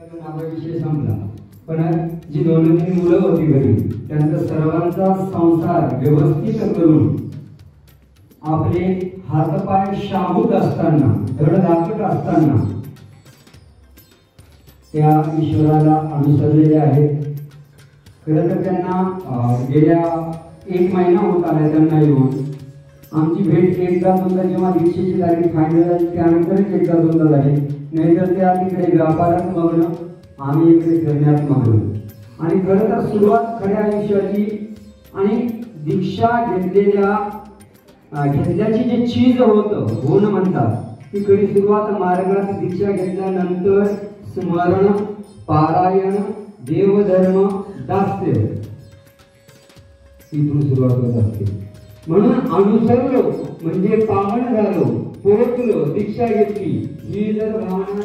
माझा विषय संपला. पण जी 2-3 मुलं होती घरी, त्यांचा सर्वांचा संसार व्यवस्थित करून आपले हातपाय शाबूत असताना, धडधाकट असताना त्या ईश्वराला अनुसरलेले आहेत. खरं तर त्यांना गेल्या 1 महिना होत आला त्यांना येऊन. आमची भेट 1दा-2दा जेव्हा दीक्षेची तारीख फायनल झाली त्यानंतरच 1दा-2दा झाली. नाहीतर त्या तिकडे व्यापारात मग्न, आम्ही इकडे फिरण्यात मग्न. आणि खरं तर सुरुवात खऱ्या आयुष्याची आणि दीक्षा घेतल्याची जे चीज होतं, गुण म्हणतात, ती खरी सुरुवात मार्गात दीक्षा घेतल्यानंतर स्मरण, पारायण, देवधर्म, दास्य इथून सुरुवात होत असते. म्हणून अनुसरलो म्हणजे पावन झालो, पोहोचलो, दीक्षा घेतली ही जर भावना.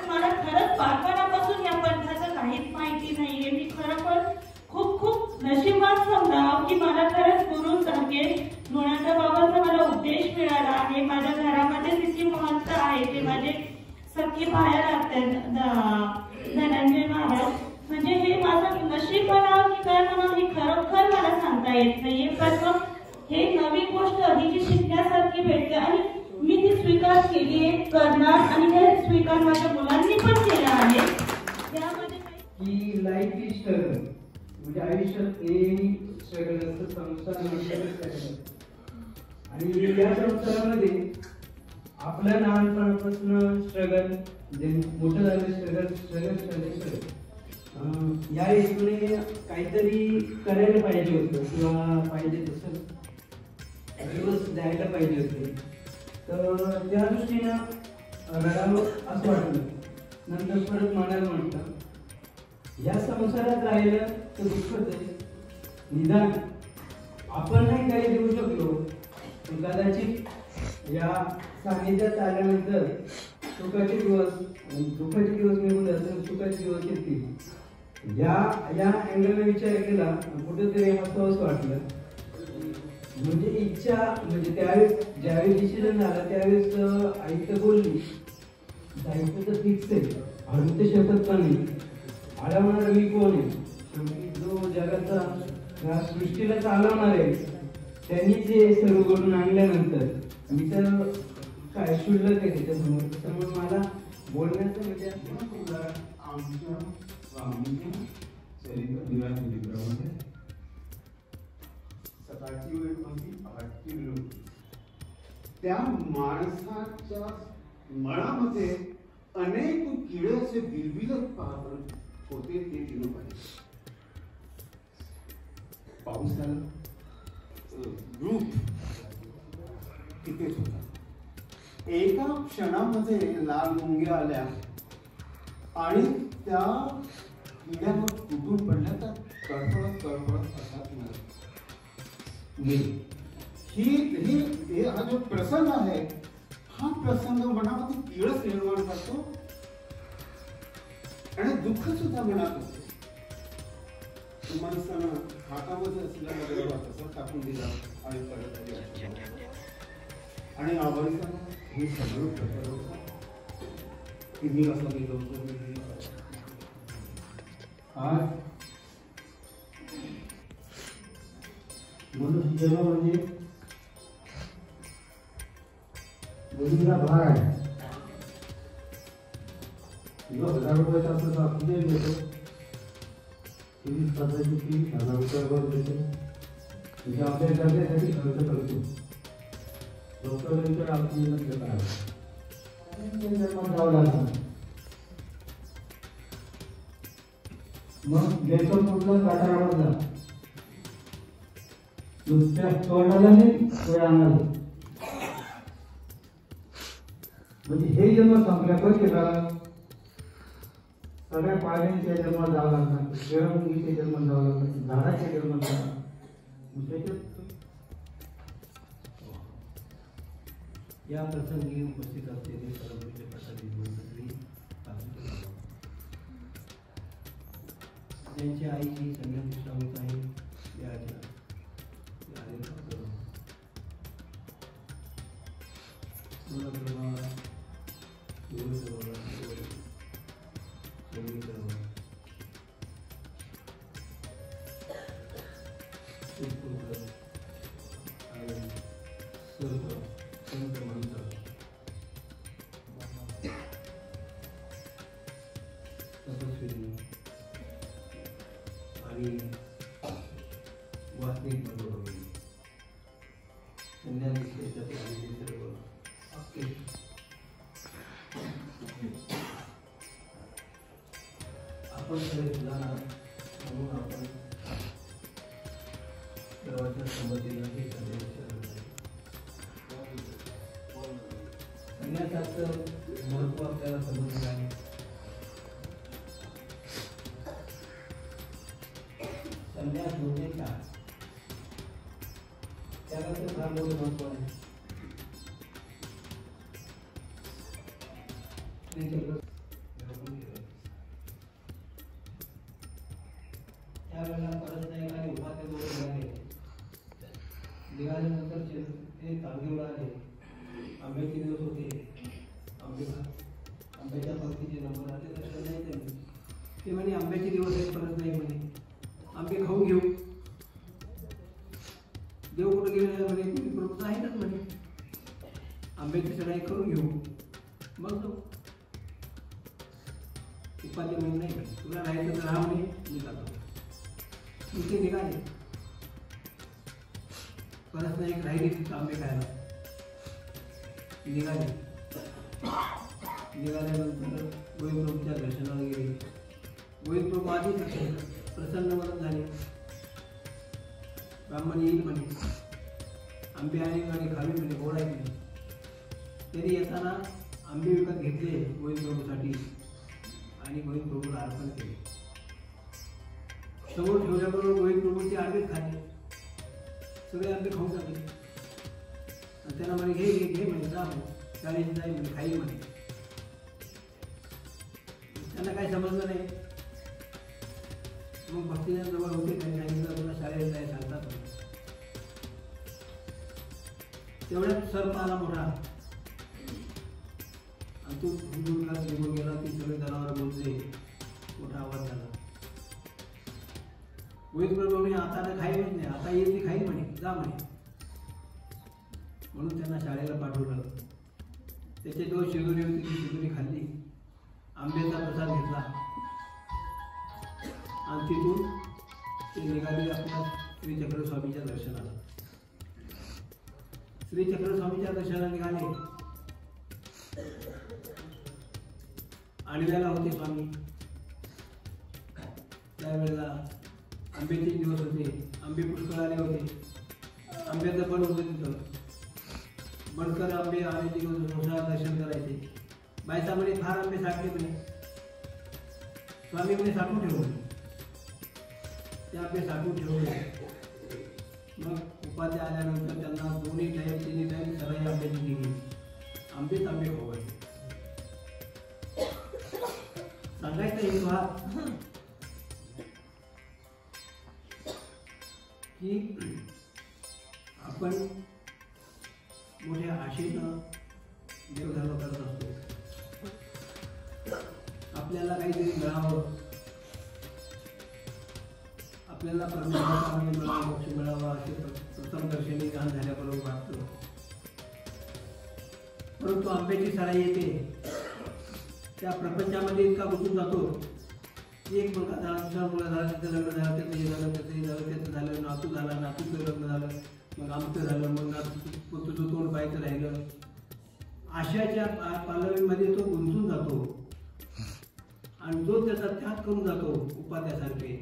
मला खरंच बालपणापासून या पंथाचं काहीच माहिती नाहीये. मी खरोखर खूप खूप नशिबात समजावं की मला खरंच गुरुसारखे गुणांचा बाबांचा मला उपदेश मिळाला आहे. माझ्या घरामध्ये तिची महंत आहे, ते माझे सख्खे बाहेर लागतात धनंजय महाराज. म्हणजे हे माझं नशीब म्हणावं की काय म्हणावं हे खरोखर मला सांगता येत नाहीये. पण मग हे नवी गोष्ट अधिक शिकण्यासारखी भेटते आणि मी ती स्वीकार केली आहे, करणार, आणि हे स्वीकार माझ्या मुलांनी पण केला आहे. त्यामध्ये की लाईफ इज स्ट्रगल, म्हणजे आयुष्यात नेहमी स्ट्रगल असतं, संसार म्हणजे. आणि या संसारामध्ये आपल्या लहानपणापासून स्ट्रगल, जे मोठं झालं स्ट्रगल या हेतूने काहीतरी करायला पाहिजे होतं किंवा पाहिजे तसं दिवस द्यायला पाहिजे होते. तर त्या दृष्टीनं रडावं असं वाटलं. नंतर परत मनाला म्हटलं या संसारात राहिलं तर दुःखच आहे. निदान आपण नाही काही देऊ शकलो, कदाचित या सानिध्यात आल्यानंतर सुखाचे दिवस दुःखाचे दिवस निघून जातील, सुखाचे दिवस येतील. या अँगलने विचार केला, कुठेतरी हसावंच वाटलं. म्हणजे इच्छा, म्हणजे त्यावेळेस ज्यावेळेस डिसिजन झाला त्यावेळेस आई तर बोलली जायचं तर फिक्स आहे, अडवू तर शकत पण नाही. अडवणार मी कोण आहे? शेवटी जो जगाचा या सृष्टीला चालवणार आहे त्यांनी जे सर्व घडून आणल्यानंतर मी तर काय शुल्लक आहे त्याच्यासमोर. त्यामुळे मला बोलण्याचं म्हणजे आमच्या स्वामींच्या चरित्र सकाळची वेळ होती, पहाटची वेळ होती. त्या माणसाच्या मनामध्ये अनेक किडे असे बिलबिलत पाहत होते. ते गेलो पाहिजे. पाऊस आला, रूप तिथेच होता. एका क्षणामध्ये लाल मुंग्या आल्या आणि त्या किड्यावर तुटून पडल्या, तर तडफडत हातात ही हा जो प्रसंग आहे, हा प्रसंग मनामध्ये किळस निर्माण करतो आणि दुःख सुद्धा मनात असते. माणसानं हातामध्ये असलेला गरबा तसा टाकून दिला आणि परत आली. आणि आबाईचा हे सगळं प्रकार होता की मी असं गेलो होतो. आज मनुष्य जन्म म्हणजे मुलीचा भाग आहे. किंवा 1000 रुपयाचा असं तर आपण देतो, 30 तासाची फी 1000 रुपयावर देतो. म्हणजे आपल्या गरजेसाठी खर्च करतो. डॉक्टरांकडे आपण जन्मात जावं लागतं. मग गेटवर कुठला काटारावरला नुसत्या तोंडाला नाही डोळ्याला. म्हणजे हे जन्म संपल्या पाहिजे का सगळ्या पाण्याच्या जन्मात जावं लागतात, शिवमुंगीच्या जन्मात जावं लागतात, झाडाच्या जन्मात जावं. या प्रसंगी उपस्थित असलेले सर्वोच्च प्रसादी मंत्री त्यांच्या आईची संध्या होत आहे. तीर्थंकर आणि सर्व संत मंत्र तपस्विनी आणि वास्तविक बंधू संन्यासी क्षेत्रातील आलेले सर्व अख्खे आपण सगळे जाणार म्हणून आपण सर्वांच्या संमतीनं हे संदेश संन्यासाचं महत्व आपल्याला समजलं आहे. संन्यास म्हणजे काय त्याला तर फार मोठं महत्व आहे. त्यावेळेला परत नाही आणि उपाध्ये दोन निघाल्यानंतर ते तांदूळ आले. आंब्याचे दिवस होते. आंब्याच्या पंक्तीचे नंबर आले तर नाही त्यांनी ते म्हणे आंब्याचे दिवस आहेत परत नाही म्हणे आंबे खाऊन घेऊ. देव कुठं गेले म्हणे तुम्ही प्रभूत आहेतच म्हणे आंब्याची चढाई करून घेऊ मग जाऊ. उपाध्ये म्हणे नाही तुला राहायचं तर राहा म्हणे मी जातो. ते निघाले परत नाही राहिली तिथं आंबे खायला निघाल्यानंतर गोविंदप्रभूच्या दर्शनाला गेले. गोविंदप्रभू आधीच प्रसन्न म्हणत झाले. ब्राह्मण येईल म्हणे आंबे आणि खावी म्हणे गोड आहे म्हणे. तरी येताना आंबे विकत घेतले गोविंदप्रभूसाठी आणि गोविंदप्रभूला अर्पण केले. समोर ठेवल्याबरोबर गोविंदप्रभूचे आंबे खाल्ले. सगळे आंबे खाऊन टाकले आणि त्यांना म्हणे घे घे घे म्हणे जा म्हणे शाळेत जाई म्हणे खाई म्हणे. त्यांना काही समजलं नाही. मग भक्तीच्या जवळ होते त्यांनी सांगितलं तुला शाळेत जाय सांगतात म्हणे. तेवढ्यात सर्प आला मोठा आणि तो निघून गेला. ती सगळे जनावर बोलते मोठा आवाज झाला. गोविंदप्रभू म्हणे आता खाईच नाही आता येते खाई म्हणे जा म्हणे. म्हणून त्यांना शाळेला पाठवलं. त्याचे जो शिदोरी होती ती शिदोरी खाल्ली. आंब्याचा प्रसाद घेतला आणि तिथून ते निघाले आपल्या श्री चक्रस्वामीच्या दर्शनाला. श्री चक्रस्वामीच्या दर्शनाला निघाले. आणल्याला होते स्वामी. त्यावेळेला आंब्याचे दिवस होते. आंबे पुष्कळ आले होते. आंब्याचं बन होतं तिथं. बनकर आंबे आणायचे दर्शन करायचे. बायचा म्हणे फार आंबे साठले म्हणे. स्वामी म्हणे साठवून ठेवले. ते आंबे साठवून ठेवले. मग उपाध्ये आल्यानंतर त्यांना दोन्ही टाईम तिन्ही टाईम सराई आंब्याची दिली. आंबेच आंबे खावायचे. सांगायचं हेतू हा की आपण मोठ्या आशेनं देवधर्म करत असतो. आपल्याला काहीतरी मिळावं, आपल्याला परमेश्वराचा मोक्ष मिळावा असे प्रथम दर्शनी ज्ञान झाल्याबरोबर वाटतं. परंतु आंब्याची सराई येते. त्या प्रपंचामध्ये इतका गुंतून जातो की एक मुलगा झाला, दुसरा मुलगा झाला, त्याचं लग्न झालं, त्याचं हे झालं, त्याचं हे झालं, त्याचं झालं, नातू झाला, नातूचं लग्न झालं, मग आमचं झालं, मग नातू तुझं तोंड पाहायचं राहिलं. आशाच्या पालवीमध्ये तो गुंतून जातो आणि जो त्याचा त्याग करून जातो उपाध्यासारखे,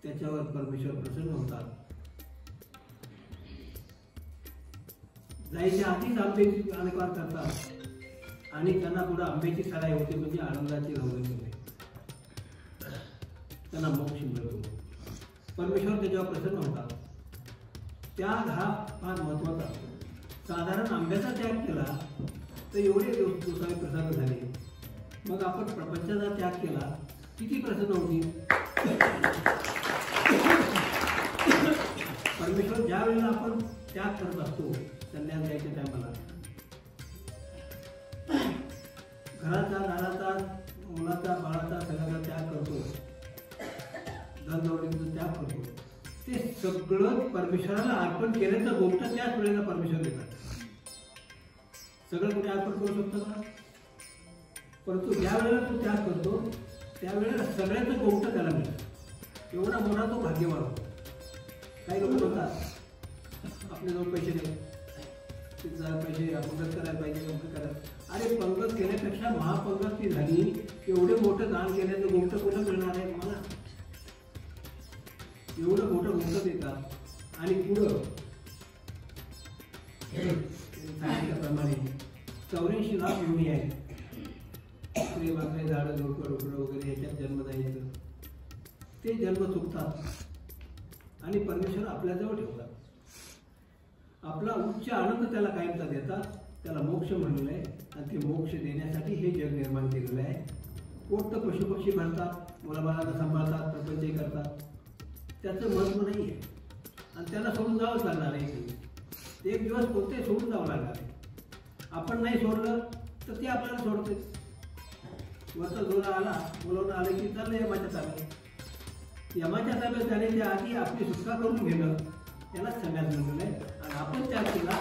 त्याच्यावर परमेश्वर प्रसन्न होतात. जायच्या आधीच आंब्याची अलंकार करतात आणि त्यांना पुढे आंब्याची सराई होते. म्हणजे आनंदाची रवळी होते. त्यांना मोक्ष मिळतो. परमेश्वर त्याच्यावर प्रसन्न होतात. त्याग हा फार महत्वाचा असतो. साधारण आंब्याचा त्याग केला तर एवढे गोसावी प्रसन्न झाले. मग आपण प्रपंचाचा त्याग केला किती प्रसन्न होतील. परमेश्वर ज्या वेळेला आपण त्याग करत असतो संन्यास द्यायच्या टायमाला, घराचा, दाराचा, मुलाचा, बाळाचा सगळ्याचा त्याग करतो. धन सगळं परमेश्वराला अर्पण केल्याचं गोष्ट त्याच वेळेला परमेश्वर देतात. सगळं कुठे अर्पण करू शकतो का? परंतु ज्या वेळेला तो त्याग करतो त्यावेळेला सगळ्याचं गोष्ट त्याला मिळतं. एवढा मोठा तो भाग्यवान होतो. काही लोक म्हणतात आपल्याजवळ पैसे नाही, पैसे अपंगत करायला पाहिजे, अपंगत करायला. अरे पंगत केल्यापेक्षा महापंगत ती झाली. एवढे मोठं दान केल्याचं गोष्ट कुठं मिळणार आहे मला? एवढं मोठं गोष्ट देतात आणि पुढं सांगितल्याप्रमाणे 84 लाख योनी आहेत. बाकरे झाडं झोपडं रोकडं वगैरे याच्यात जन्म द्यायचं, ते जन्म चुकतात आणि परमेश्वर आपल्याजवळ ठेवतात. आपला उच्च आनंद त्याला कायमचा देतात. त्याला मोक्ष म्हणलेलं आहे आणि ते मोक्ष देण्यासाठी हे जग निर्माण केलेलं आहे. कोणतं पशुपक्षी भरतात, मुलाबाळांना सांभाळतात, प्रपंच करतात, त्याचं महत्त्व नाही आहे आणि त्याला सोडून जावंच लागणार आहे. एक दिवस कोणते सोडून जावं लागणार आहे. आपण नाही सोडलं तर ते आपल्याला सोडते. वरचा जोरा आला, बोलवणं आलं की चाललं यमाच्या ताब्यात. यमाच्या ताब्यात जाण्याच्या आधी आपली सुटका करून घेणं यालाच सगळ्यात म्हणलेलं आहे. आणि आपण त्याग केला,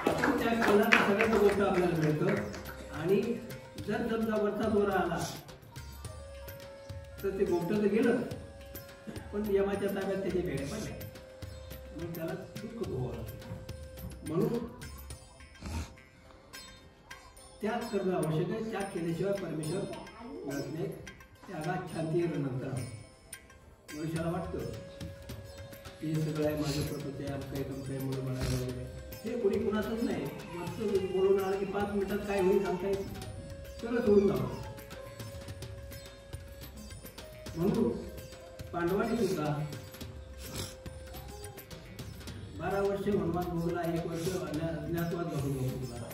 आपण त्याग केला तर सगळ्याच गोष्ट आपल्याला मिळतं. आणि जर समजा वरचा जोरा आला तर ते गोष्ट तर गेलं, पण यमाच्या ताब्यात त्याचे वेळे पडले, म्हणून त्याला दुःख भोगावं लागतं. म्हणून त्याग करणं आवश्यक आहे. त्याग केल्याशिवाय परमेश्वर मिळत नाही. त्यागात शांती नंतर मनुष्याला वाटतं हे सगळं आहे, माझं प्रपंच आहे, काही तुमचं आहे, मुलं म्हणायला वगैरे, हे कोणी कुणाचंच नाही. मस्त बोलून आलं की 5 मिनिटात काय होईल सांगता येईल, सगळं सोडून जावं. म्हणून पांडवांनी सुद्धा 12 वर्ष वनवास भोगला, 1 वर्ष अज्ञातवास भोगला.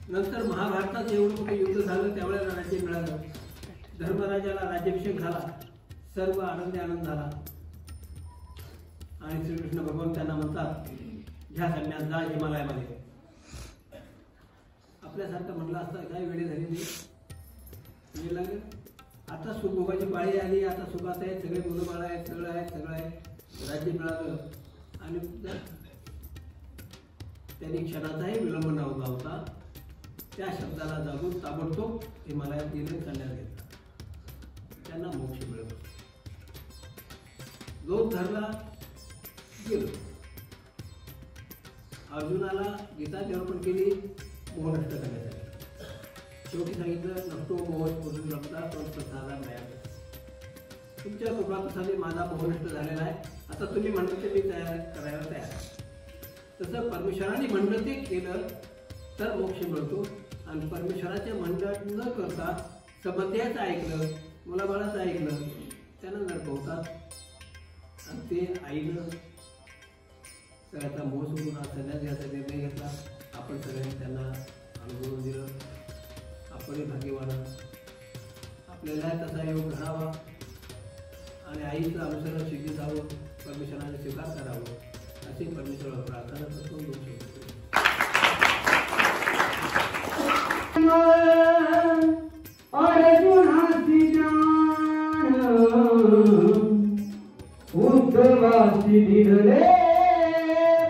नंतर महाभारतात एवढं मोठं युद्ध झालं, त्यावेळेला राज्य मिळालं. धर्मराजाला राज्याभिषेक झाला, सर्व आनंदी आनंद झाला. आणि श्रीकृष्ण भगवान त्यांना म्हणतात घ्या संन्यास, जा हिमालयामध्ये. आपल्यासारखं म्हटलं असतं काय वेळे झाली नाही लागलं. आता सुखभोगाची पाळी आली, आता सुखात आहे, सगळे मुलं बाळ आहेत, सगळं आहे, सगळं आहे, राज्य मिळालं. आणि त्यांनी क्षणाचाही विलंब नव्हता होता त्या शब्दाला जागून ताबडतोब हिमालयात गेले, संन्यास घेतला. त्यांना मोक्ष मिळतो. लोक धरला गेलो. अर्जुनाला गीता अर्पण केली मोह नष्ट करण्यासाठी. शेवटी सांगितलं नसतो मोह मोजून लागता पण प्रसादा मिळाला. तुमच्या कृपाप्रसादी माझा मोह नष्ट झालेला आहे. आता तुम्ही म्हणलं ते मी तयार करायला तयार आहे. तसं परमेश्वराने म्हणलं ते केलं तर मोक्ष मिळतो. आणि परमेश्वराचे म्हणणं न करता सबंध्याचं ऐकलं, मुलाबाळाचं ऐकलं, त्यांना नरकवतात. आणि ते आईनं सगळ्याचा मोह सोडून आज संन्यास घ्यायचा निर्णय घेतला. आपण सगळ्यांनी त्यांना अनुभवून दिलं. आपणही भाग्यवान. आपल्याला तसा योग घडावा आणि आईचं अनुसरण शिकत जावं, परमेश्वराने स्वीकार करावं अशी परमेश्वराला प्रार्थना करतो. अर्जुनाची ज्ञान उद्धवासी दिले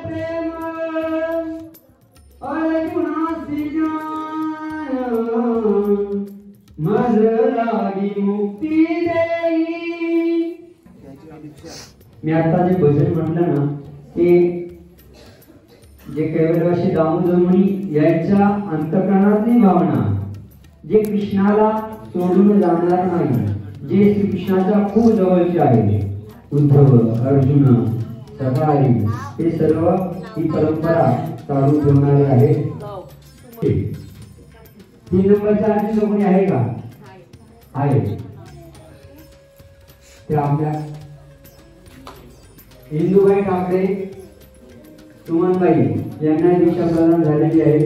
प्रेम. अर्जुनाची ज्ञान मज लागी मुक्ती देई. मी आता जे भजन म्हटलं ना ते जे कैवल्यवासी दामोदर मुनी यांच्या अंतःकरणातली भावना, जे कृष्णाला सोडून जाणार नाही, जे श्रीकृष्णाच्या खूप जवळचे आहे, उद्धव, अर्जुन, सखाई, हे सर्व ही परंपरा चालू ठेवणारे आहे. 3 नंबरच्या आधी कोणी आहे का? आहे. ते आपल्या इंदुबाई ठाकरे, सुमनबाई यांना दीक्षा प्रदान झालेली आहे.